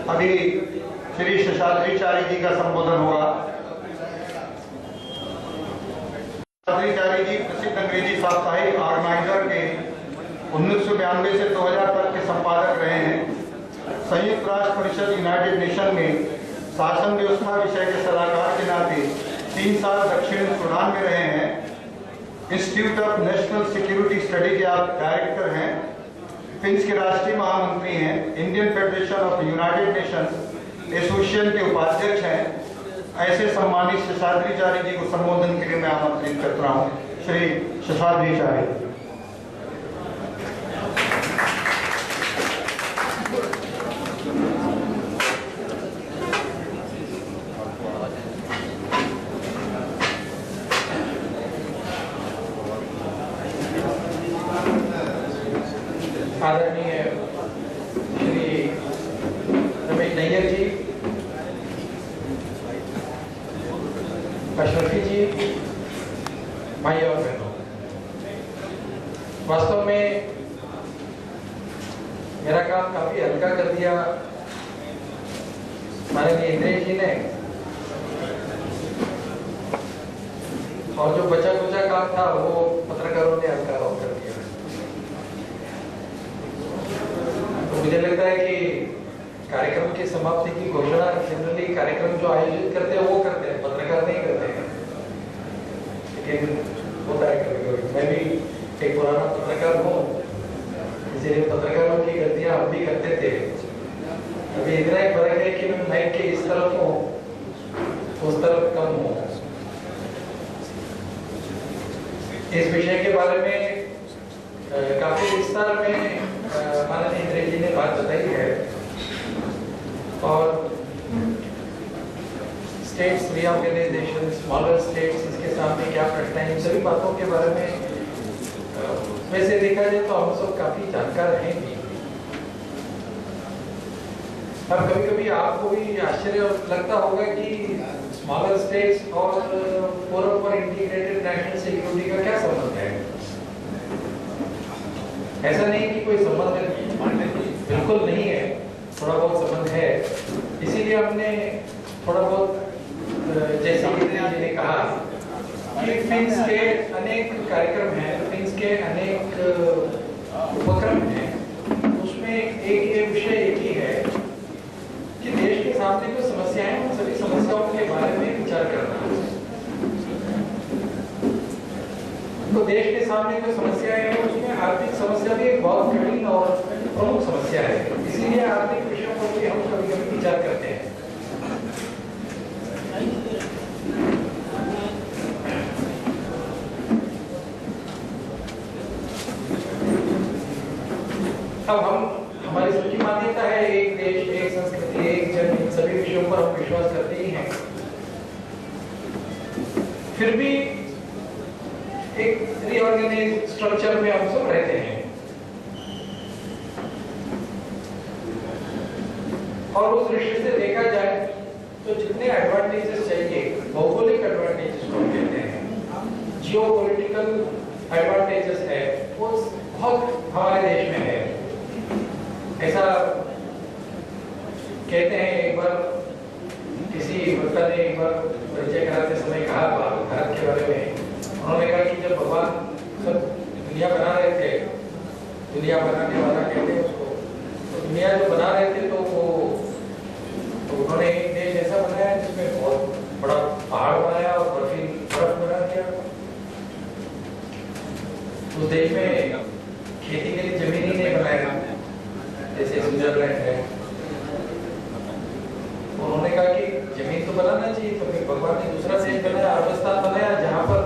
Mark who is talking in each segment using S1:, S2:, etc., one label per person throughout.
S1: अभी श्री शेषाद्रिचार्य जी का संबोधन होगा। शेषाद्रिचार्य जी प्रसिद्ध अंग्रेजी साप्ताहिक ऑर्गेनाइजर के 1992 से 2000 तक के संपादक रहे हैं। संयुक्त राष्ट्र परिषद यूनाइटेड नेशन में शासन व्यवस्था विषय के सलाहकार के नाते 3 साल दक्षिण सूडान में रहे हैं। Institute of national security study के आप डायरेक्टर हैं। फिन्स के राष्ट्रीय महामंत्री हैं। Indian federation of United Nations association के उपाध्यक्ष हैं। ऐसे सम्मानित शेषाद्रिचार्य जी को संबोधन के लिए मैं आमंत्रित करता हूँ। श्री शेषाद्रिचार्य।
S2: आदरणीय श्री रमेश नैयर जी, अशरफी जी, भाई और बहनों, वास्तव में मेरा काम काफी हल्का कर दिया माननीय इंद्रेश जी ने, और जो बचा कुचा काम था वो पत्रकारों ने हल्का और कर दिया। मुझे लगता है कि कार्यक्रम की समाप्ति की घोषणा जनरली कार्यक्रम जो आयोजित करते हैं वो करते हैं, पत्रकार नहीं करते हैं। लेकिन होता है कभी-कभी, मैं भी एक पुराना पत्रकार हूँ, इसलिए पत्रकारों की गलतियां हम भी करते थे। अभी इतना ही फर्क है कि मैं माइक के इस तरफ हूँ, उस तरफ कम हूँ। इस विषय के बारे में काफी विस्तार में माननीय इंद्रेश जी ने बात बताई है, और स्टेट्स रीऑर्गेनाइजेशन, स्मॉलर स्टेट्स, इसके सामने क्या प्रश्न है, इन सभी बातों के बारे में वैसे देखा जाए तो हम सब काफी जानकार हैं भी। अब कभी कभी आपको भी आश्चर्य लगता होगा कि स्मॉलर स्टेट्स और forum for integrated national security का क्या संबंध है। ऐसा नहीं कि कोई संबंध बिल्कुल नहीं है, थोड़ा बहुत संबंध है। इसीलिए हमने थोड़ा बहुत, जैसे इंद्रेश जी ने कहा कि फिन्स के अनेक कार्यक्रम हैं, फिन्स के अनेक उपक्रम हैं, उसमें एक विषय एक ही है कि देश के सामने जो समस्याएं हैं उन सभी समस्याओं के बारे में विचार करना। तो देश के सामने जो समस्याएं हैं उसमें आर्थिक समस्या भी एक बहुत कठिन और प्रमुख समस्या है। इसीलिए आर्थिक विषयों पर भी हम कभी-कभी विचार करते हैं। अब हमारी सबकी मान्यता है एक देश, एक संस्कृति, एक जन, इन सभी विषयों पर हम विश्वास करते ही हैं। फिर भी एक रीऑर्गेनाइज्ड स्ट्रक्चर में हम सब रहते हैं, और उस दृष्टि से देखा जाए तो जितने एडवांटेजेस चाहिए, भौगोलिक एडवांटेजेस को कहते हैं, जियोपॉलिटिकल एडवांटेजेस है, वो बहुत हमारे देश में है। ऐसा कहते हैं, एक बार किसी वक्ता ने एक बार परिचय कराते समय कहा भारत के बारे में, उन्होंने कहा कि जब भगवान सब दुनिया बना रहे थे, दुनिया बनाने वाला कहते हैं उसको, तो दुनिया जो बना रहे थे तो उन्होंने एक देश ऐसा बनाया जिसमें बहुत बड़ा पहाड़ बनाया और बर्फ बना दिया। उस देश में खेती के लिए जमीन ही नहीं बनाया, जैसे स्विट्जरलैंड है। उन्होंने कहा कि जमीन तो बनाना चाहिए, तो फिर भगवान ने दूसरा देश बनाया, अरबस्तान बनाया, जहाँ पर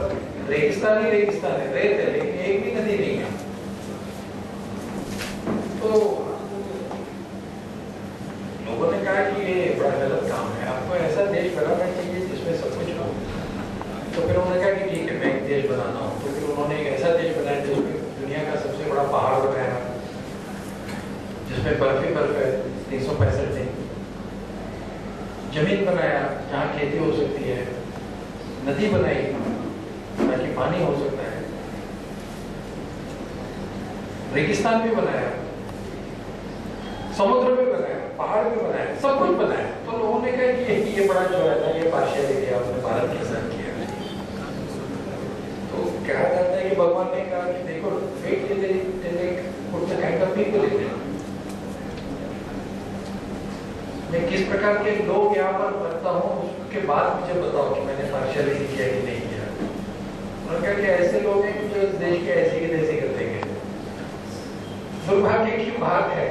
S2: रेगिस्तान ही रेगिस्तान है, रेत है, लेकिन एक भी नदी नहीं है। तो लोगों ने कहा कि ये बड़ा गलत काम है, आपको ऐसा देश बनाना चाहिए जिसमें सब कुछ हो। तो फिर उन्होंने कहा कि ठीक है, मैं एक देश बनाना हूँ। तो फिर उन्होंने एक ऐसा देश बनाया जिसमें दुनिया का सबसे बड़ा पहाड़ बनाया, जिसमें बर्फ ही बर्फ है 365 दिन। जमीन बनाया जहाँ खेती हो सकती है, नदी बनाई ताकि पानी हो सकता है, रेगिस्तान भी बनाया, समुद्र भी बनाया। पहाड़ भी बनाया, सब कुछ बनाया। तो लोगों ने कहा कि ये बड़ा जो है ना, ये पार्शियलिटी आपने भारत के साथ किया। तो क्या कहता है कि भगवान ने कहा कि देखो, wait till they put the kind of people in it। मैं किस प्रकार के लोग यहाँ पर रखता हूँ, उसके बाद मुझे बताओ कि मैंने पार्शियलिटी किया कि नहीं किया। उन्होंने कहा कि ऐसे लोग हैं जो इस देश के ऐसे ही तैसे कर देंगे। दुर्भाग्य की बात है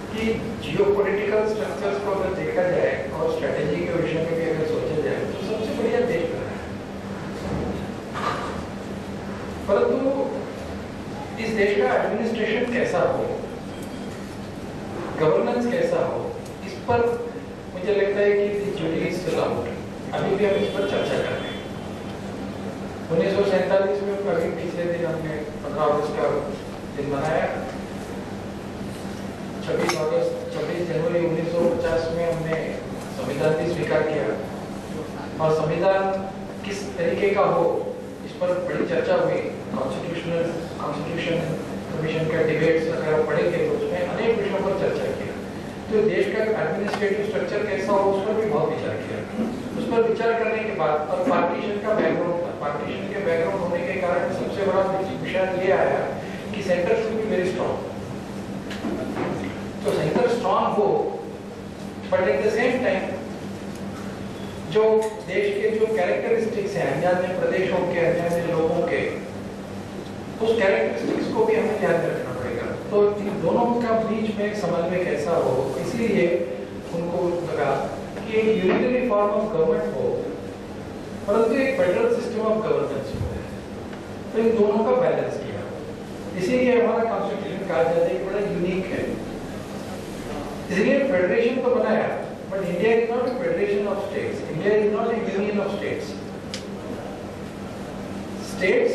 S2: कि जियोपॉलिटिकल स्ट्रक्चर्स को अगर देखा जाए और स्ट्रेटेजी के विषय में भी अगर सोचा जाए तो सबसे बढ़िया देश बना है। परंतु इस देश का एडमिनिस्ट्रेशन कैसा हो, गवर्नेंस कैसा हो, इस पर मुझे लगता है कि जुड़ी स्टिल आउट। अभी भी हम इस पर चर्चा कर रहे हैं। 1947 में अभी पिछले दिन हमने 15 अगस्त का दिन मनाया। 26 जनवरी 1950 में हमने संविधान भी स्वीकार किया, और संविधान किस तरीके का हो इस पर बड़ी चर्चा हुई। कॉन्स्टिट्यूशन कमीशन का डिबेट्स अगर आप पढ़ेंगे तो उसमें अनेक विषयों पर चर्चा किया। तो देश का एडमिनिस्ट्रेटिव स्ट्रक्चर कैसा हो उस पर भी बहुत विचार किया। उस पर विचार करने के बाद और पार्टीशन का बैकग्राउंड था, पार्टीशन के बैकग्राउंड होने के कारण सबसे बड़ा विषय ये आया कि centre should be very strong. तो सेंटर स्ट्रॉन्ग हो, but at the same time जो देश के जो कैरेक्टरिस्टिक्स हैं अन्य प्रदेशों के, अन्य लोगों के, उस कैरेक्टरिस्टिक्स को भी हमें ध्यान रखना पड़ेगा। तो इन दोनों का बीच में समन्वय कैसा हो, इसीलिए उनको लगा कि एक यूनिटरी फॉर्म ऑफ गवर्नमेंट हो परंतु एक फेडरल सिस्टम ऑफ गवर्नेंस हो। तो इन दोनों का बैलेंस किया। इसीलिए हमारा कॉन्स्टिट्यूशन कहा जाता है कि बड़ा यूनिक है। इसलिए फेडरेशन तो बनाया, but India is not a federation of states, India is not a union of states. States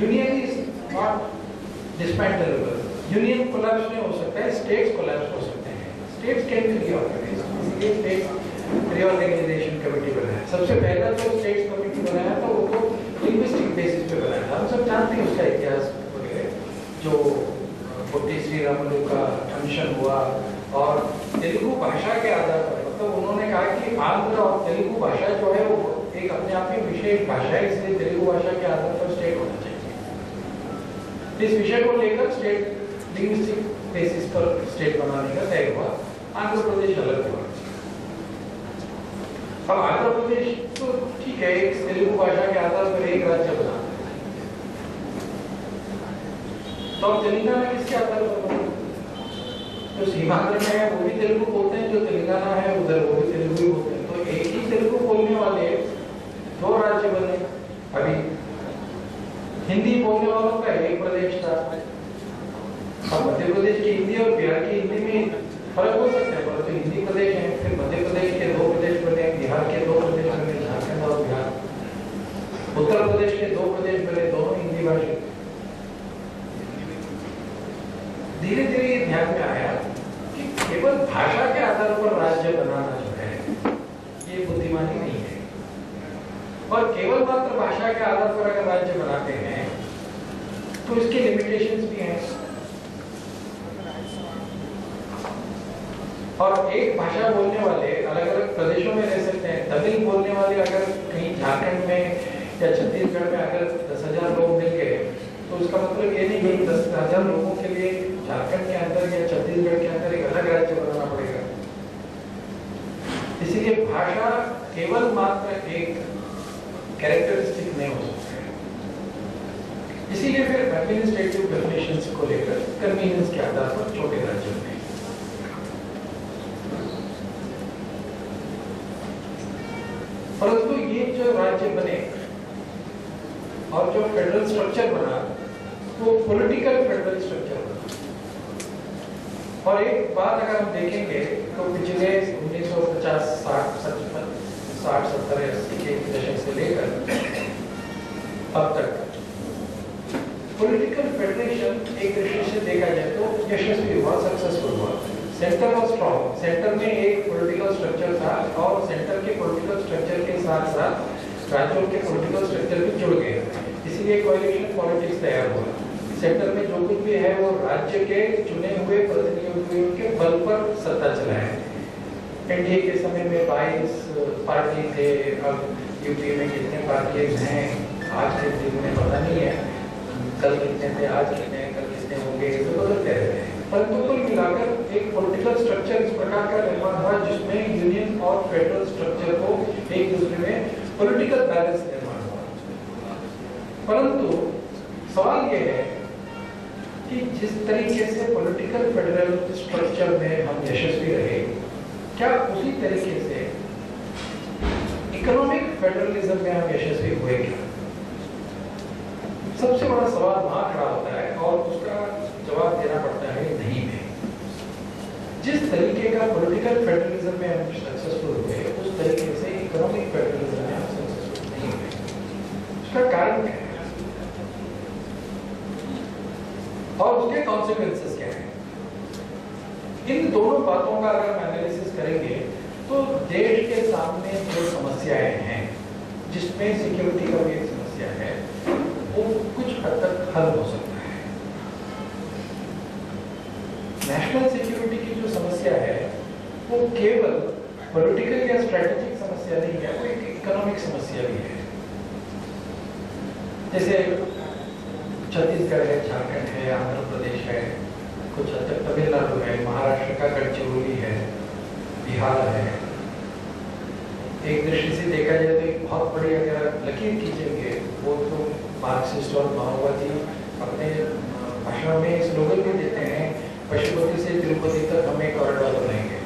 S2: union is not dismantlable, union collapse नहीं हो सकता है, स्टेट्स कोलैप्स हो सकते हैं। स्टेट्स कैन बी रीऑर्गनाइज्ड, इसलिए स्टेट्स रीऑर्गेनाइजेशन कमेटी बनाया। सबसे पहला जो स्टेट्स कमेटी बनाया था वो तो लिंग्विस्टिक बेसिस पे बनाया था। हम सब जानते हैं उसका इतिहास वगैरह, जो पोटी श्री रामुलु का कमीशन हुआ और तेलुगु भाषा के आधार पर, मतलब उन्होंने कहा कि आंध्र और तेलुगु भाषा जो है वो एक अपने आप में विशेष भाषा है, इसलिए तेलुगु भाषा के आधार पर स्टेट होना चाहिए। इस विषय को लेकर स्टेट लिंग्विस्टिक बेसिस पर स्टेट बनाने का तय हुआ। आंध्र प्रदेश अलग हुआ। अब आंध्र प्रदेश तो ठीक है, एक तेलुगु भाषा के आधार पर एक राज्य बना, तो अब तेलंगाना किसके आधार पर बना? जो सीमांध्र में है वो भी तेलुगु बोलते हैं, जो तेलंगाना है उधर वो भी तेलुगु ही बोलते हैं। तो एक ही तेलुगु बोलने वाले दो राज्य बने। अभी हिंदी बोलने वालों का एक प्रदेश था। अब मध्य प्रदेश की हिंदी और बिहार की हिंदी में फर्क हो सकता है, परंतु हिंदी प्रदेश है। फिर मध्य प्रदेश के दो प्रदेश बने, बिहार के दो प्रदेश बने, झारखंड और बिहार। उत्तर प्रदेश के दो प्रदेश बने, दोनों हिंदी भाषी। धीरे धीरे ये ध्यान में आया कि केवल भाषा के आधार पर राज्य बनाना जो है ये बुद्धिमानी नहीं है, और केवल मात्र भाषा के आधार पर अगर राज्य बनाते हैं तो इसके लिमिटेशंस भी हैं। और एक भाषा बोलने वाले अलग अलग प्रदेशों में रह सकते हैं। तमिल बोलने वाले अगर कहीं झारखंड में या छत्तीसगढ़ में अगर 10,000 लोग मिल गए तो उसका मतलब ये नहीं कि 10,000 लोगों के लिए झारखंड के अंदर या छत्तीसगढ़ के अंदर एक अलग राज्य बनाना पड़ेगा। इसीलिए भाषा केवल मात्र एक कैरेक्टरिस्टिक नहीं हो सकता है। इसीलिए फिर एडमिनिस्ट्रेटिव डेफिनेशंस को लेकर कन्वीनियंस के आधार पर छोटे राज्य बने। परंतु ये जो राज्य बने और जो फेडरल स्ट्रक्चर बना वो पॉलिटिकल फेडरल स्ट्रक्चर बना। और एक बात अगर हम देखेंगे तो पिछले 1950, 60, 70, 80 के दशक से लेकर अब तक पॉलिटिकल फेडरेशन एक दृष्टि से देखा जाए तो यशस्वी हुआ, सक्सेसफुल हुआ। सेंटर वॉज स्ट्रॉन्ग, सेंटर में एक पॉलिटिकल स्ट्रक्चर था और सेंटर के पॉलिटिकल स्ट्रक्चर के साथ साथ राज्यों के पॉलिटिकल स्ट्रक्चर भी जुड़ गए, इसलिए कोएलिशन पॉलिटिक्स तैयार हुआ। सेंटर में जो कुछ भी है वो राज्य के चुने हुए प्रतिनिधियों के बल पर सत्ता चलाए। एनडीए के समय में 22 पार्टी थे, अब यूपी में कितने पार्टीज हैं आज के दिन में पता नहीं है, कल कितने थे, आज कितने हैं, कल कितने होंगे, तो बदलते रहते हैं। परंतु कुल मिलाकर एक पॉलिटिकल स्ट्रक्चर इस प्रकार का निर्माण हुआ जिसमें यूनियन और फेडरल स्ट्रक्चर को एक दूसरे में पॉलिटिकल बैलेंस निर्माण हुआ। परंतु सवाल यह है कि जिस तरीके से पॉलिटिकल फेडरल स्ट्रक्चर में हम यशस्वी रहे, क्या उसी तरीके से इकोनॉमिक फेडरलिज्म में हम यशस्वी हुए क्या? सबसे बड़ा सवाल वहां खड़ा होता है और उसका जवाब देना पड़ता है नहीं में। जिस तरीके का पॉलिटिकल फेडरलिज्म में हम सक्सेसफुल हुए, उस तरीके से इकोनॉमिक फेडरलिज्म में हम सक्सेसफुल नहीं हुए। उसका कारण क्या है और उसके कॉन्सिक्वेंसेस क्या है? इन दोनों बातों का अगर हम एनालिसिस करेंगे तो देश के सामने जो समस्याएं हैं, जिसमें सिक्योरिटी का भी एक समस्या है, वो कुछ हद तक हल हो सकता है। नेशनल सिक्योरिटी की जो समस्या है वो केवल पॉलिटिकल या स्ट्रेटेजिक समस्या नहीं है, वो एक इकोनॉमिक समस्या भी है। जैसे छत्तीसगढ़ है, झारखंड है, आंध्र प्रदेश है, कुछ हद तक तमिलनाडु है, महाराष्ट्र का गढ़चिरौली है, बिहार है। एक दृष्टि से देखा जाए तो एक बहुत बड़ी अगर लकीर खींचेंगे वो तो मार्क्सिस्ट और माओवादी अपने भाषण में स्लोगन भी देते हैं, पशुपति से तिरुपति तक हम एक कॉरिडोर बनाएंगे।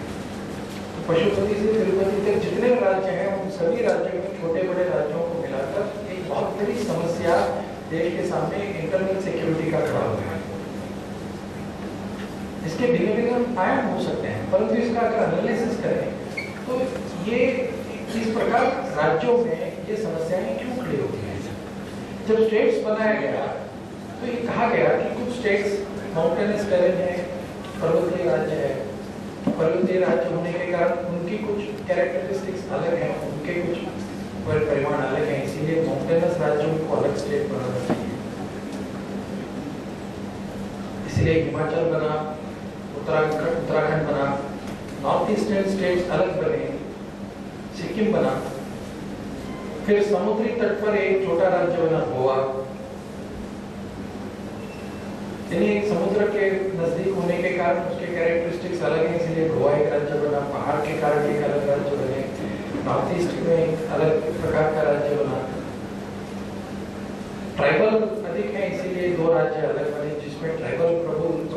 S2: तो पशुपति से तिरुपति तक जितने राज्य हैं उन सभी राज्यों में छोटे बड़े राज्यों को मिलाकर एक बहुत बड़ी समस्या देश के सामने इंटरनल सिक्योरिटी का खड़ा हुआ है। इसके भिन्न भिन्न आयाम हो सकते हैं, परंतु इसका अगर एनालिसिस करें तो ये इस प्रकार राज्यों में ये समस्याएं क्यों खड़ी होती हैं? जब स्टेट्स बनाया गया तो ये कहा गया कि कुछ स्टेट्स माउंटेनस टेरेन है, पर्वतीय राज्य है, पर्वतीय राज्य होने के कारण उनकी कुछ कैरेक्टरिस्टिक्स अलग हैं, उनके कुछ परिमाण अलग हैं, इसीलिए माउंटेनस राज्यों को अलग स्टेट बनाना चाहिए। इसलिए हिमाचल बना, उत्तराखंड बना, नॉर्थ ईस्टर्न स्टेट्स अलग बने, सिक्किम बना, फिर समुद्री तट पर एक छोटा राज्य बना गोवा। यानी समुद्र के नजदीक होने के कारण उसके कैरेक्टरिस्टिक्स अलग हैं, इसलिए गोवा एक राज्य बना, पहाड़ के कारण एक अलग राज्य बने, नॉर्थ ईस्ट में एक अलग प्रकार का राज्य बना, ट्राइबल अधिक है इसीलिए दो राज्य अलग बने जिसमें ट्राइबल प्रभुत्व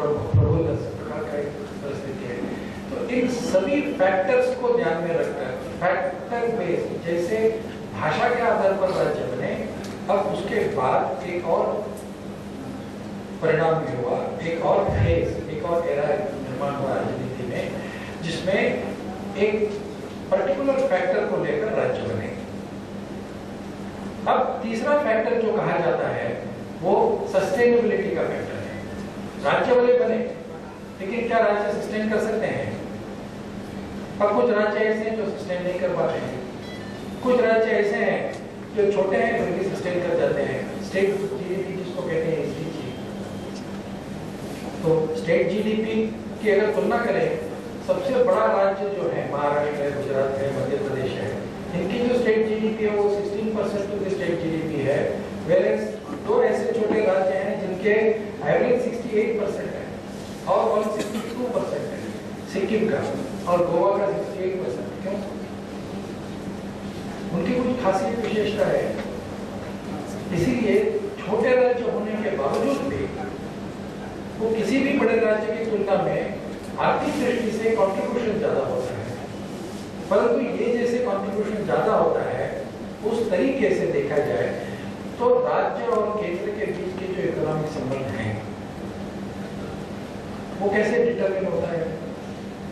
S2: प्रकार का एक परिस्थिति है। तो इन सभी फैक्टर्स को ध्यान में रखकर फैक्टर बेस्ड, जैसे भाषा के आधार पर राज्य बने, अब उसके बाद एक और परिणाम भी हुआ, एक और फेज, एक और एरा निर्माण हुआ राजनीति में, जिसमें एक पर्टिकुलर फैक्टर को लेकर राज्य बने। अब तीसरा फैक्टर जो कहा जाता है वो सस्टेनेबिलिटी का फैक्टर है। राज्य वाले बने, लेकिन क्या राज्य सस्टेन कर सकते हैं? अब कुछ राज्य ऐसे हैं जो सस्टेन नहीं कर पाते हैं, कुछ राज्य ऐसे हैं जो छोटे हैं फिर भी सस्टेन कर जाते हैं। स्टेट जीडीपी जिसको कहते हैं एसडीजी, तो स्टेट जीडीपी की अगर तुलना करें, सबसे बड़ा राज्य जो है महाराष्ट्र है, गुजरात है, मध्य प्रदेश है, इनकी जो स्टेट जीडीपी है वो 16% टू द स्टेट जीडीपी है, वेयरएज दो ऐसे छोटे राज्य हैं जिनके एवरेज 68% है और 162% है, सिक्किम का और गोवा का 68%। क्यों? उनकी कुछ खासियत विशेषता है, इसीलिए छोटे राज्य होने के बावजूद भी वो किसी भी बड़े राज्य की तुलना में आर्थिक दृष्टि से कंट्रीब्यूशन ज्यादा होता है। परंतु ये जैसे कंट्रीब्यूशन ज्यादा होता है, उस तरीके से देखा जाए तो राज्य और केंद्र के बीच के जो इकोनॉमिक संबंध हैं वो कैसे डिटरमिन होता है?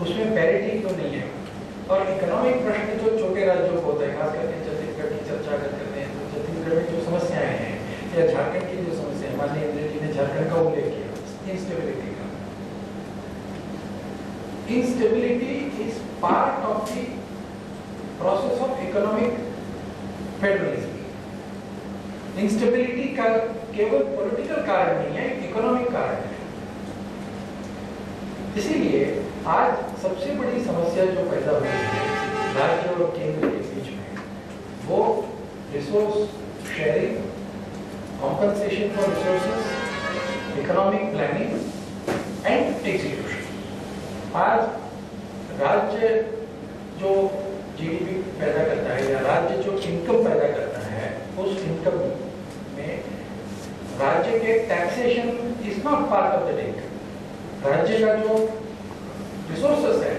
S2: उसमें पैरिटी तो नहीं है। और इकोनॉमिक प्रश्न जो छोटे राज्यों को होता है, खास करके छत्तीसगढ़ की चर्चा अगर करते हैं तो छत्तीसगढ़ में जो समस्याएं हैं या झारखंड की जो समस्या है, माननीय इंद्र जी ने झारखंड का उल्लेख किया, इंस्टेबिलिटी का। Instability is part of the process of economic federalism. Instability का केवल पॉलिटिकल कारण नहीं है, इकोनॉमिक कारण है। इसीलिए आज सबसे बड़ी समस्या जो पैदा हुई है राज्य और केंद्र के बीच में, वो resource sharing, compensation for resources, economic planning and execution. आज राज्य जो जीडीपी पैदा करता है या राज्य जो इनकम पैदा करता है, उस इनकम में राज्य के taxation is not part of the income. राज्य का जो रिसोर्सेस है,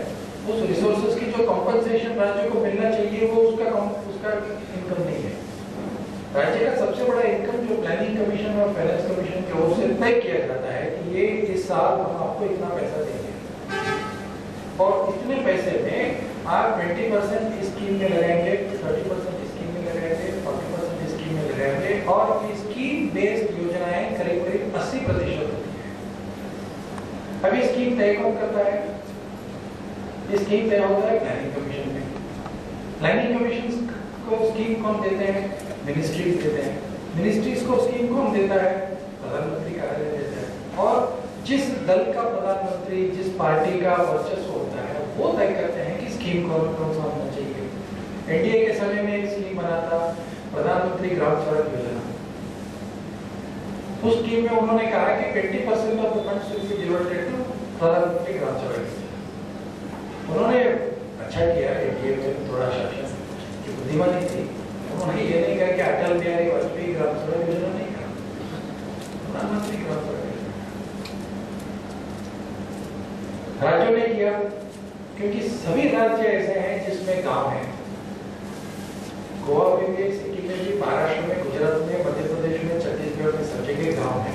S2: उस रिसोर्सेस की जो कॉम्पनसेशन राज्य को मिलना चाहिए, वो उसका इनकम नहीं है। राज्य का सबसे बड़ा इनकम जो प्लानिंग कमीशन और फाइनेंस कमीशन की ओर से तय किया जाता है कि ये इस साल हम आपको इतना पैसा देंगे, और इतने पैसे में आप 20% स्कीम में लगाएंगे, 30% स्कीम में लगाएंगे, 40% स्कीम में लगाएंगे, और स्कीम बेस्ड योजनाएं करीब करीब 80% होती है। अभी स्कीम तय कौन करता है? स्कीम तय होता है प्लानिंग कमीशन में। प्लानिंग कमीशन को स्कीम कौन देते हैं? मिनिस्ट्रीज देते हैं। मिनिस्ट्रीज को स्कीम कौन देता है? प्रधानमंत्री कार्यालय देता है। और जिस दल का प्रधानमंत्री, जिस पार्टी का वर्चस्व होता है, वो तय करते हैं कि स्कीम कौन कौन सा होना चाहिए। एनडीए के समय में एक स्कीम बना था, प्रधानमंत्री ग्राम सड़क योजना। उस स्कीम में उन्होंने कहा कि 20% of the funds will be devoted to Pradhan Mantri Gram सड़क योजना। उन्होंने अच्छा किया, एनडीए में थोड़ा शासन की बुद्धिमानी थी। उन्होंने ये नहीं कहा कि अटल बिहारी वाजपेयी ग्राम सड़क योजना नहीं कहा, प्रधानमंत्री ग्राम सड़क योजना राज्यों ने किया, क्योंकि सभी राज्य ऐसे हैं जिसमें गांव है। गोवा में भी, सिक्किम में भी, महाराष्ट्र में, गुजरात में, मध्य प्रदेश में, छत्तीसगढ़ में सब जगह गांव है।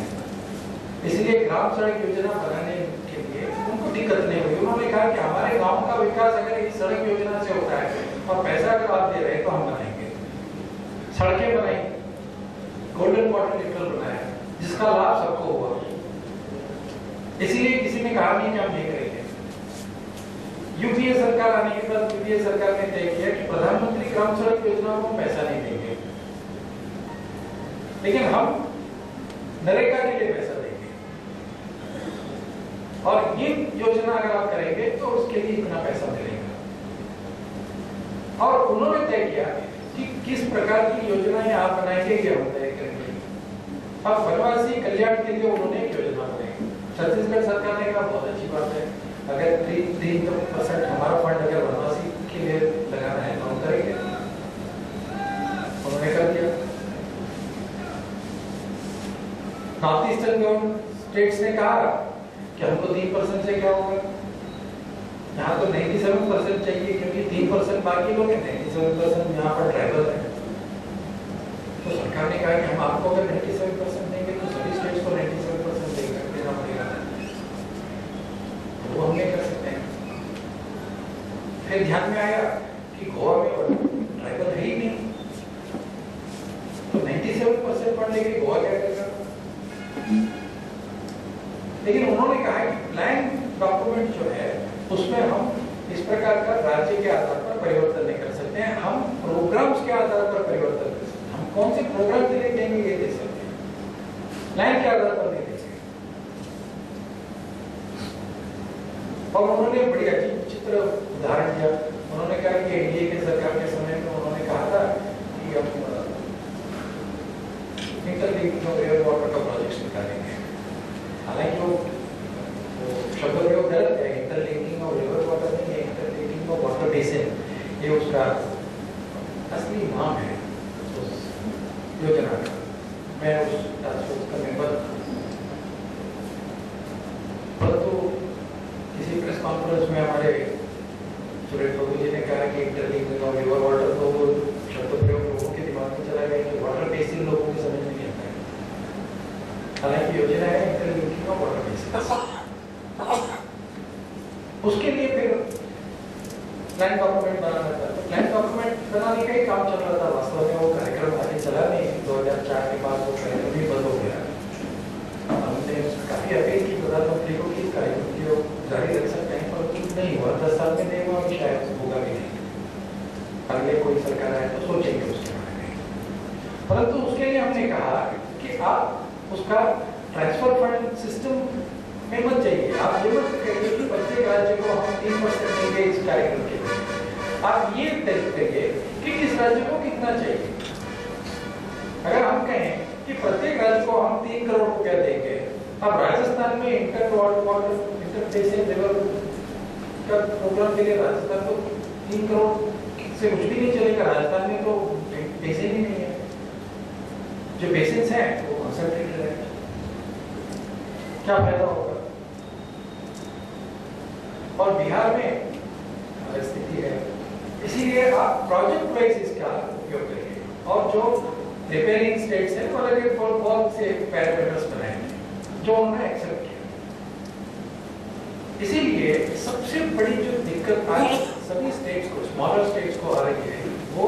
S2: इसलिए ग्राम सड़क योजना बनाने के लिए उनको दिक्कत नहीं हुई। उन्होंने कहा कि हमारे गांव का विकास अगर इस सड़क योजना से होता है और पैसा अगर आप दे रहे हैं तो हम बनाएंगे। सड़कें बनाई, गोल्डन वाटर नेटवर्क बनाया, जिसका लाभ सबको हुआ। इसलिए किसी ने कहा नहीं कि हम नहीं करेंगे। यूपीए सरकार आने के बाद यूपीए सरकार ने तय किया कि प्रधानमंत्री ग्राम सड़क योजना को पैसा नहीं देंगे, लेकिन हम नरेगा के लिए पैसा देंगे, और ये योजना अगर आप करेंगे तो उसके लिए इतना पैसा मिलेगा। और उन्होंने तय किया कि किस प्रकार की योजनाएं आप बनाएंगे, ये हम तय करेंगे। अब वनवासी कल्याण के लिए उन्होंने एक योजना बनाई। छत्तीसगढ़ सरकार ने कहा बहुत अच्छी बात है, अगर 3% हमारा फंड अगर वनवासी के लिए लगाना है तो हम करेंगे। उन्होंने कर दिया। नॉर्थ ईस्टर्न गवर्नमेंट स्टेट्स ने कहा कि हमको 3% से क्या होगा, यहाँ तो 97% चाहिए, क्योंकि 3% बाकी लोग हैं, 97% यहाँ पर ट्राइबल है। तो सरकार ने कहा कि हम आपको अगर 97% देंगे तो सभी स्टेट्स को 97% देना पड़ेगा। वो हम नहीं कर सकते हैं। फिर ध्यान में आया कि गोवा में ट्राइबल है ही नहीं, तो 97% फंड लेके गोवा क्या करेगा? लेकिन उन्होंने कहा कि प्लान डॉक्यूमेंट जो है उसमें हम इस प्रकार का राज्य के आधार पर परिवर्तन नहीं कर सकते हैं, हम प्रोग्राम्स के आधार पर परिवर्तन कर सकते हैं। हम कौन से प्रोग्राम के लिए देंगे ये दे सकते हैं, प्लान के आधार पर नहीं दे सकते। और उन्होंने बड़ी अच्छी चित्र उदाहरण दिया। उन्होंने कहा कि एनडीए के सरकार के समय में उन्होंने कहा था कि हम इंटरलिंकिंग ऑफ रिवर वाटर का प्रोजेक्ट निकालेंगे। हालांकि वो शब्द प्रयोग गलत है, इंटरलिंकिंग ऑफ रिवर वाटर नहीं है, इंटरलिंकिंग ऑफ वाटर बेसिन, ये उसका असली नाम है उस योजना का। मैं उस टास्क फोर्स का मेंबर था, परंतु किसी प्रेस कॉन्फ्रेंस में हमारे सुरेश प्रभु जी ने कहा कि इंटरलिंकिंग ऑफ रिवर वाटर तो शब्द प्रयोग लोगों के दिमाग में चला गया कि वाटर बेसिन लोगों को समझ नहीं आता है। हालांकि योजना है इंटरलिंकिंग ऑफ वाटर बेसिन। उसके लिए फिर प्लान डॉक्यूमेंट बनाना था। तो प्लान डॉक्यूमेंट बनाने का ही काम चल रहा था। वास्तव में वो कार्यक्रम आगे चला नहीं, 2004 के बाद वो कार्यक्रम भी बंद हो गया। हमने काफी अपील की प्रधानमंत्री को कि कार्यक्रम को जारी रख सकते हैं, पर कुछ नहीं हुआ। 10 साल में नहीं हुआ, शायद होगा भी नहीं। अगले कोई सरकार आए तो सोचेंगे उसके बारे में। परंतु उसके लिए हमने कहा कि आप उसका ट्रांसफर फंड सिस्टम में मत चाहिए। आप ये मत कहिए कि प्रत्येक राज्य को हम 3% देंगे इस कार्यक्रम के लिए। आप ये तय करिए कि किस राज्य को कितना चाहिए। अगर हम कहें कि प्रत्येक राज्य को हम 3 करोड़ रुपया देंगे, अब राजस्थान में इंटर बेसिन लेवल का प्रोग्राम के लिए राजस्थान को 3 करोड़ से कुछ भी नहीं चलेगा। राजस्थान में तो बेसिन ही नहीं है, जो बेसिन्स हैं वो कंसंट्रेटेड है, क्या फायदा होगा। और बिहार में स्थिति है, इसीलिए आप प्रोजेक्ट वाइज इसका उपयोग करिए और जो रिपेयरिंग स्टेट्स है वो लगे बहुत से पैरामीटर्स बनाएंगे जो उन्होंने एक्सेप्ट किया। इसीलिए सबसे बड़ी जो दिक्कत आज सभी स्टेट्स को, स्मॉलर स्टेट्स को आ रही है वो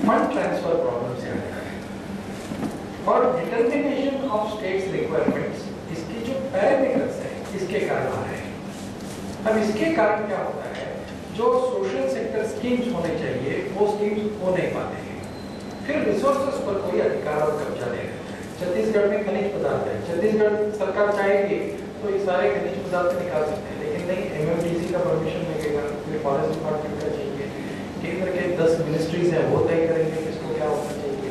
S2: फंड ट्रांसफर प्रॉब्लम से आ रहा है और डिटर्मिनेशन ऑफ स्टेट्स रिक्वायरमेंट्स, इसकी जो पैरामीटर्स हैं इसके कारण आ रहे हैं। अब इसके कारण क्या होता है, जो सोशल सेक्टर स्कीम्स होने चाहिए वो स्कीम्स हो नहीं पाते हैं। फिर रिसोर्सेस पर कोई अधिकार और कब्जा नहीं रहता है। छत्तीसगढ़ में खनिज पदार्थ है, छत्तीसगढ़ सरकार चाहेगी तो ये सारे खनिज पदार्थ निकाल सकते हैं, लेकिन नहीं, एमएमडीसी का परमिशन लगेगा, फिर फॉरेस्ट डिपार्टमेंट का चाहिए, केंद्र के 10 मिनिस्ट्रीज हैं वो तय करेंगे किसको क्या होना चाहिए।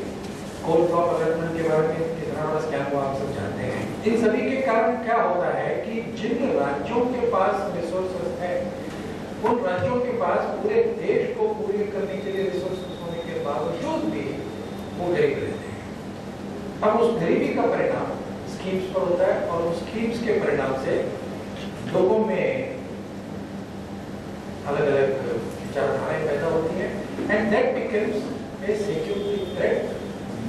S2: कोल क्रॉप अलॉटमेंट के बारे में कितना बड़ा स्कैम हुआ आप सब जानते हैं। इन सभी के कारण क्या होता है कि जिन राज्यों के पास रिसोर्सेस है उन राज्यों के पास पूरे देश को पूरी करने के लिए रिसोर्सेस होने के बावजूद भी वो गरीब रहते हैं। अब उस गरीबी का परिणाम स्कीम्स पर होता है और उस स्कीम्स के परिणाम से लोगों में अलग अलग विचारधाराएं पैदा होती हैं and that becomes a security threat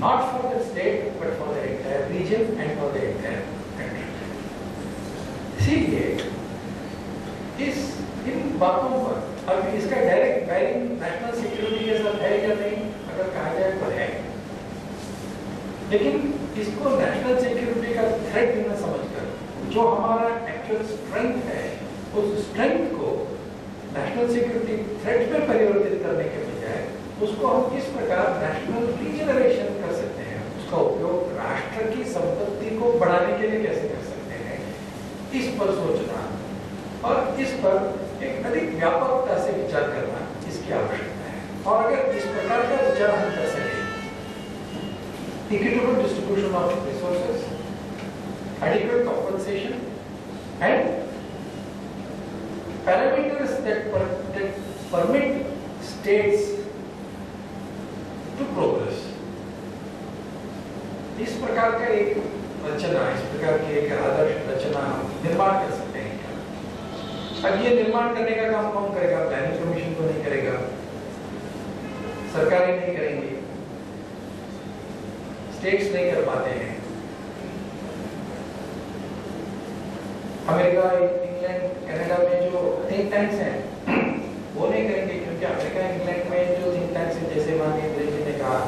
S2: not for the state but for the entire reason and for the entire country. इसीलिए इन बातों पर अब इसका डायरेक्ट बैरिंग नेशनल सिक्योरिटी के साथ है या नहीं, अगर कहा जाए तो है, लेकिन इसको नेशनल सिक्योरिटी का थ्रेट न समझकर जो हमारा एक्चुअल स्ट्रेंथ है उस स्ट्रेंथ को नेशनल सिक्योरिटी थ्रेट में परिवर्तित करने के बजाय उसको हम किस प्रकार नेशनल रीजनरेशन कर सकते हैं, उसका उपयोग राष्ट्र की संपत्ति को बढ़ाने के लिए कैसे कर सकते हैं, इस पर सोचना और इस पर एक अधिक व्यापकता से विचार करना इसकी आवश्यकता है। और अगर इस प्रकार का विचार हम कर सकें, equitable distribution of resources, adequate compensation, and parameters that permit states to progress. इस प्रकार का एक रचना, इस प्रकार की एक आदर्श रचना निर्माण कर सकते हैं। अब ये निर्माण करने का काम कौन करेगा? प्लानिंग कमीशन तो नहीं करेगा, सरकारें नहीं करेंगी, स्टेट्स नहीं कर पाते हैं। अमेरिका, इंग्लैंड, कनाडा में जो थिंक टैंक्स हैं वो नहीं करेंगे, क्योंकि अमेरिका, इंग्लैंड में जो थिंक टैंक्स हैं, जैसे माननीय अंग्रेजी ने कहा,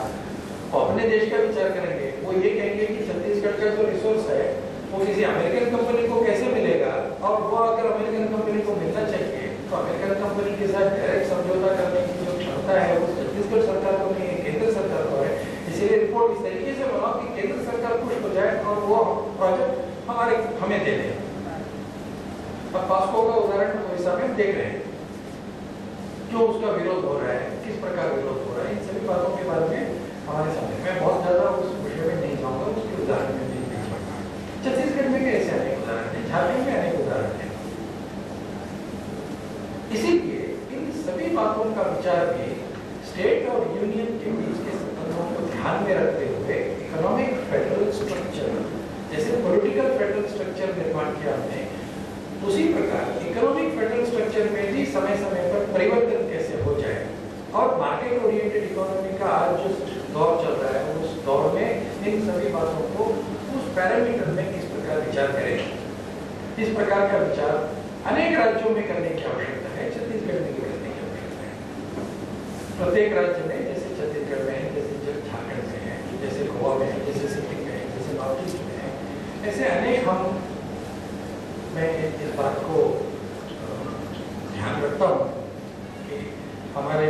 S2: वो अपने देश का विचार करेंगे। वो ये कहेंगे कि छत्तीसगढ़ का जो रिसोर्स है वो किसी अमेरिकन कंपनी को कैसे मिलेगा, और वो अगर अमेरिकन कंपनी को मिलना चाहिए तो अमेरिकन कंपनी के साथ डायरेक्ट समझौता करने की जो क्षमता है वो छत्तीसगढ़ सरकार को नहीं है, केंद्र सरकार को है। इसीलिए रिपोर्ट इस तरीके से बनाओ कि केंद्र सरकार खुश हो जाए और वो प्रोजेक्ट हमें दे दे। अब पास्को का उदाहरण ओडिशा में देख रहे हैं, क्यों उसका विरोध हो रहा है, किस प्रकार विरोध हो रहा है, इन सभी बातों के बारे में हमारे सामने। मैं बहुत ज्यादा उस विषय में नहीं जाऊंगा, उसके उदाहरण में नहीं पड़ता। छत्तीसगढ़ में भी ऐसे अनेक उदाहरण हैं, झारखंड में अनेक उदाहरण हैं। इसीलिए इन सभी बातों का विचार भी स्टेट और यूनियन के बीच के संबंधों को ध्यान में रखते हुए इकोनॉमिक फेडरल स्ट्रक्चर, जैसे पॉलिटिकल फेडरल स्ट्रक्चर निर्माण किया हमने, उसी प्रकार इकोनॉमिक फेडरल स्ट्रक्चर में भी समय समय पर परिवर्तन कैसे हो जाए और मार्केट ओरिएंटेड इकोनॉमी का आज जो दौर चल रहा है उस दौर में इन सभी बातों को उस पैरामीटर में किस प्रकार विचार करें। इस प्रकार का विचार अनेक राज्यों में करने की आवश्यकता है, छत्तीसगढ़ में करने की आवश्यकता है। प्रत्येक राज्य में, जैसे छत्तीसगढ़ में है, जैसे झारखंड में है, जैसे गोवा में है, जैसे सिक्किम में है, जैसे नॉर्थ ईस्ट में है, ऐसे अनेक मैं इस बात को ध्यान रखता हूँ कि हमारे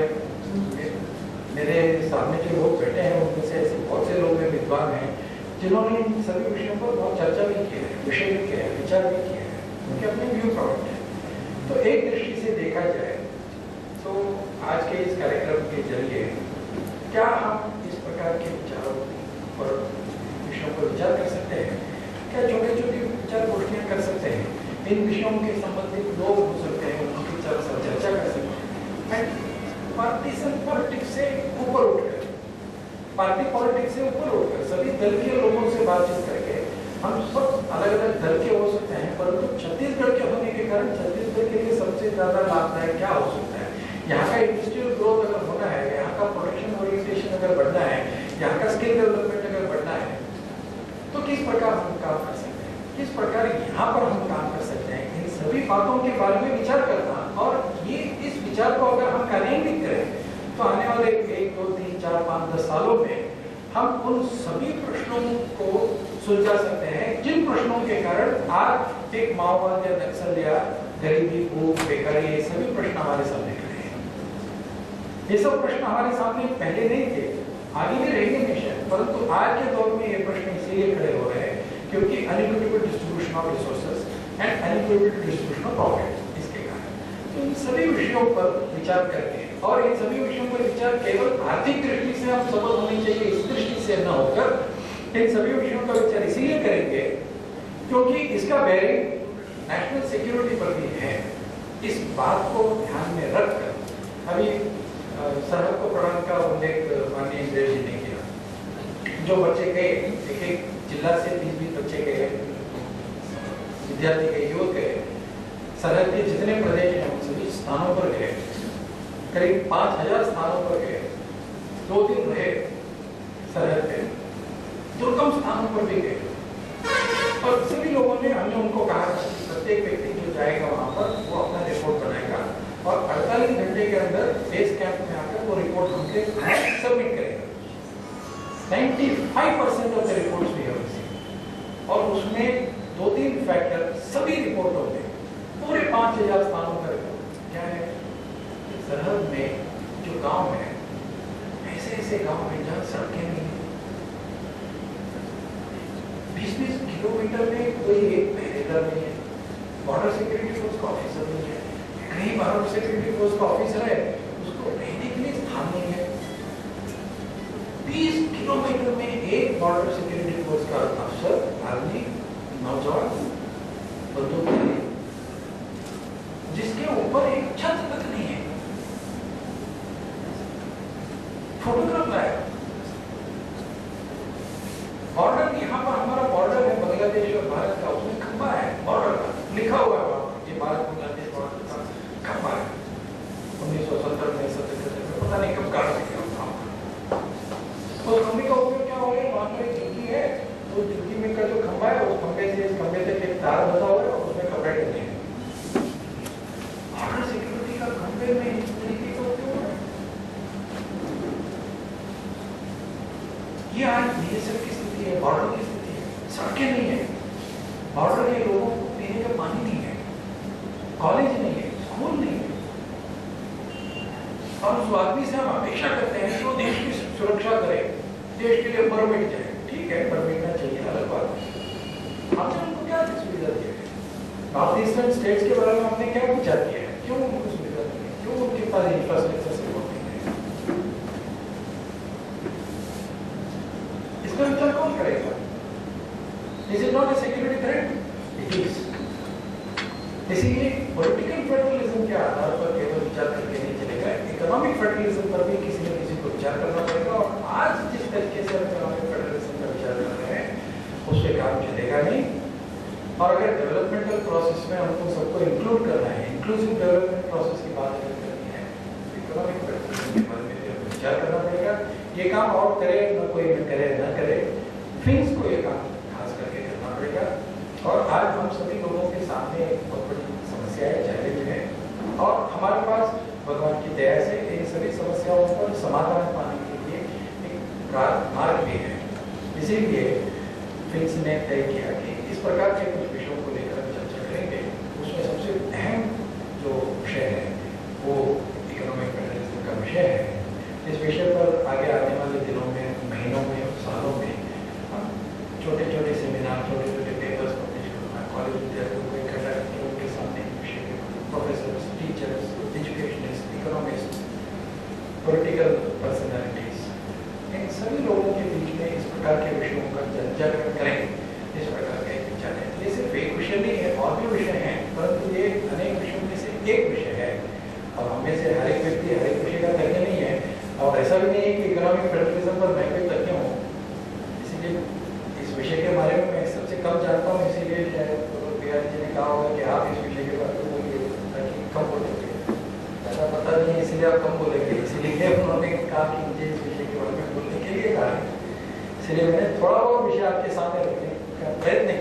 S2: मेरे सामने जो लोग बैठे हैं उनमें से ऐसे बहुत से लोग विद्वान हैं जिन्होंने इन सभी विषयों पर बहुत चर्चा भी की है। विषय भी किया है, विचार भी किया है, उनके अपने व्यू पॉइंट है। तो एक दृष्टि से देखा जाए तो आज के इस कार्यक्रम के जरिए क्या हम इस प्रकार के विचारों पर विषयों पर विचार कर सकते हैं, क्या छोटे छोटे विचार गोष्ठियाँ कर सकते हैं, इन विषयों के संबंधित लोग हो सकते हैं, उनके साथ चर्चा कर सकते हैं, पार्टीशन पॉलिटिक्स से ऊपर उठकर, पार्टी पॉलिटिक्स से ऊपर उठकर सभी दल के लोगों से बातचीत करके हम सब अलग अलग दल के हो सकते हैं, परंतु छत्तीसगढ़ के होने के कारण छत्तीसगढ़ के लिए सबसे ज्यादा लाभदायक क्या हो सकता है, यहाँ का इंडस्ट्रियल ग्रोथ अगर होना है, यहाँ का प्रोडक्शन ओरिएंटेशन अगर बढ़ना है, यहाँ का स्किल डेवलपमेंट अगर बढ़ना है, तो किस प्रकार हम काम कर सकते हैं, किस प्रकार यहाँ पर हम काम कर सकते हैं, इन सभी बातों के बारे में विचार करना। और ये इस विचार को अगर हम कार्यान्वित करें तो आने वाले 1, 2, 3, 4, 5, 10 सालों में हम उन सभी प्रश्नों को सुलझा सकते हैं जिन प्रश्नों के कारण आज एक माओवाद या नक्सल या गरीबी, भूख, बेकारी, ये सभी प्रश्न हमारे सामने खड़े हैं। ये सब प्रश्न हमारे सामने पहले नहीं थे, आगे भी रहेंगे निश्चय, परंतु आज के दौर में ये प्रश्न इसीलिए खड़े हो रहे हैं क्योंकि inequitable distribution of resources and inequitable distribution of profit, इसके कारण तो इन सभी विषयों पर विचार करके, और इन सभी विषयों पर विचार केवल आर्थिक दृष्टि से हम सफल होनी चाहिए इस दृष्टि से न होकर इन सभी विषयों का विचार इसीलिए करेंगे क्योंकि इसका बेयरिंग नेशनल सिक्योरिटी पर भी है। इस बात को ध्यान में रखकर अभी सरहद को बढ़ाने का उल्लेख माननीय इंद्रेश जी ने किया। जो बच्चे गए, एक जिला से 20-20 बच्चे गए, विद्यार्थी गए, युवक गए, सरहद के जितने प्रदेश हैं उन सभी स्थानों पर गए, करीब 5000 स्थानों पर गए, 2 दिन रहे सरहद पे, दुर्गम स्थानों पर भी गए, और सभी लोगों ने, हमने उनको कहा कि प्रत्येक व्यक्ति जो जाएगा वहां पर वो अपना रिपोर्ट बनाएगा और 48 घंटे के अंदर बेस कैंप में आकर वो रिपोर्ट हमसे सबमिट करेगा। 95% ऑफ द रिपोर्ट्स भी है, और उसमें 2-3 फैक्टर सभी रिपोर्टों में पूरे 5000 स्थानों का रिपोर्ट क्या है। सरहद में जो गांव है, ऐसे गांव है जहां सड़कें नहीं है, 20-20 किलोमीटर में कोई एक पहरेदार नहीं है, बॉर्डर सिक्योरिटी फोर्स का ऑफिसर नहीं है, कहीं बॉर्डर सिक्योरिटी फोर्स का ऑफिसर है उसको रहने के लिए स्थान नहीं है। 20 किलोमीटर में एक बॉर्डर सिक्योरिटी फोर्स का अफसर, आदमी, नौजवान, बंदूकधारी, जिसके ऊपर एक छत तक नहीं है, फोटोग्राफ लाया। बॉर्डर यहाँ पर हमारा बॉर्डर है बांग्लादेश और भारत का, उसमें खंबा है बॉर्डर का, लिखा हुआ है वहां ये भारत बांग्लादेश बॉर्डर का खंबा है। 1970 में 77 में पता नहीं कब काट दिया उस खंबे का उपयोग क्या हो गया, वहां पर एक झुग्गी है, उस झुग्गी में का जो खंबा है उस खंबे से इस खंबे तक एक तार बंधा हुआ है और उसमें कपड़े टंगे हैं। बॉर्डर सिक्योरिटी का खंबे में इस तरीके का उपयोग है। ये आज बीएसएफ की स्थिति है, बॉर्डर की स्थिति है, सड़कें नहीं है, बॉर्डर के लोगों को पीने का पानी नहीं है, कॉलेज नहीं है, स्कूल नहीं है, और उस आदमी से हम अपेक्षा करते हैं कि वो देश की सुरक्षा करे, देश के लिए मर मिट जाए। ठीक है, मर मिटना चाहिए, अलग बात है। हमने उनको क्या सुविधा दी है? नॉर्थ ईस्टर्न स्टेट्स के बारे में हमने क्या विचार किया है? क्यों उनको सुविधा दी है? क्यों उनके पास इंफ्रास्ट्रक्चर सपोर्ट नहीं है? इसका विचार कौन करेगा? Is it not a security threat? It is. इसीलिए पॉलिटिकल फेडरलिज्म के आधार पर केवल विचार करके नहीं चलेगा, इकोनॉमिक फेडरलिज्म पर भी किसी न किसी को विचार करना पड़ेगा। और आज जिस तरीके से हम इकोनॉमिक फेडरलिज्म का विचार कर रहे हैं उससे काम चलेगा नहीं। और अगर डेवलपमेंटल प्रोसेस में हमको सबको इंक्लूड करना है, इंक्लूसिव डेवलपमेंट प्रोसेस की बात अगर करनी है, इकोनॉमिक फेडरलिज्म के बारे में विचार करना पड़ेगा। ये काम और करे न कोई न करे न करे, फिन्स को ये काम खास करके करना पड़ेगा। और आज हम सभी लोगों के सामने बहुत बड़ी समस्या है, चैलेंज है, और हमारे पास भगवान की दया से इन सभी समस्याओं पर समाधान पाने के लिए एक मार्ग भी है। इसीलिए फिन्स ने तय किया कि इस प्रकार के कुछ विषयों को लेकर हम चर्चा करेंगे। उसमें सबसे अहम जो विषय है वो इकोनॉमिक फेडरलिज्म का विषय है। इस विषय पर आगे आने वाले दिनों में, महीनों में, सालों में हम छोटे छोटे सेमिनार, छोटे छोटे papers publish professors, teachers, educationist, economist, political personalities, इन सभी लोगों के बीच में इस प्रकार के विषयों का जागरण करें, इस प्रकार का एक विचार है। ये सिर्फ एक विषय नहीं है, और भी विषय हैं, परंतु ये अनेक विषयों में से एक विषय है। और हमें से हर एक व्यक्ति हर एक विषय का तज्ञ नहीं है, और ऐसा भी नहीं है कि इकोनॉमिक फेडरलिज्म पर मैं कोई तज्ञ हूँ। इसीलिए इस विषय के बारे में मैं सबसे कम जानता हूँ, इसीलिए शायद बिहारी जी ने कहा होगा कि आप इस विषय के बारे में बोलिए ताकि कम बोलेंगे, ऐसा पता नहीं है इसलिए आप कम बोलेंगे, इसीलिए उन्होंने कहा कि मुझे इस विषय के बारे में बोलने के लिए कहा है। इसलिए मैंने थोड़ा बहुत विषय आपके सामने रखने का प्रयत्न